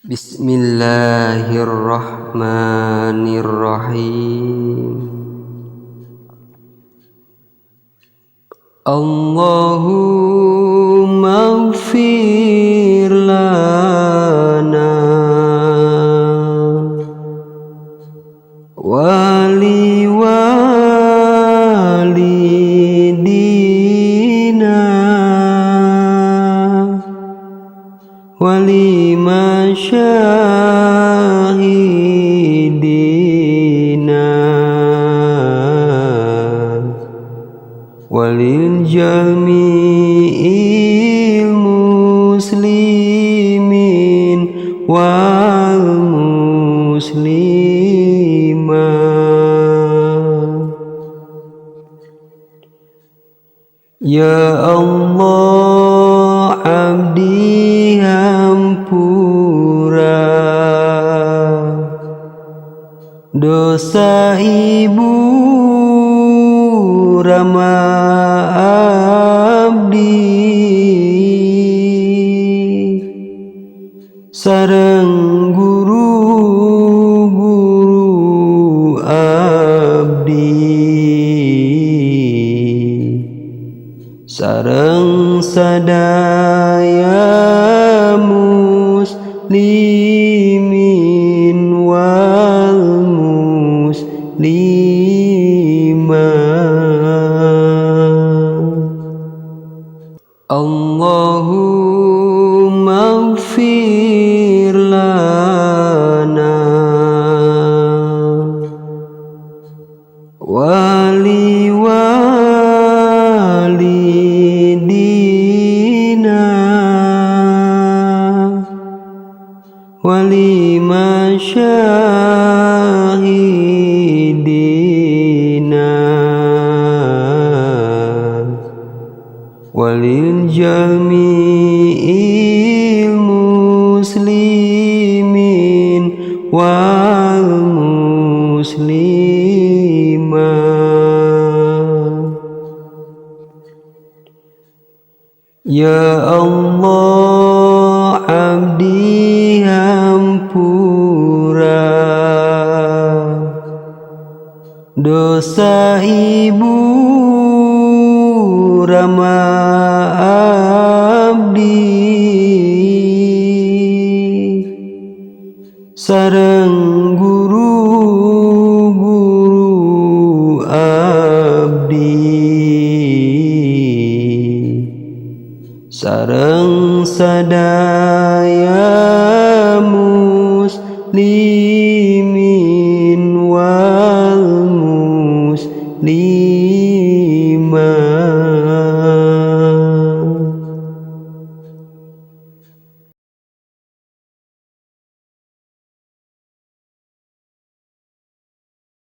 Bismillahirrahmanirrahim. Allahumma ighfir lana wa liwalidina wa limasyahidina walil jami'il muslimin wal muslimat. Ya Allah, abdi hampura dosa ibu rama abdi sareng guru-guru abdi sareng sadaya muslimin wal muslimat. Allahumma ighfir lana wa liwalidina wa limasyahidina walil jami'il muslimin wal muslimat. Ya Allah, abdi hampura dosa ibu rama abdi sareng guru-guru abdi sareng sadaya muslim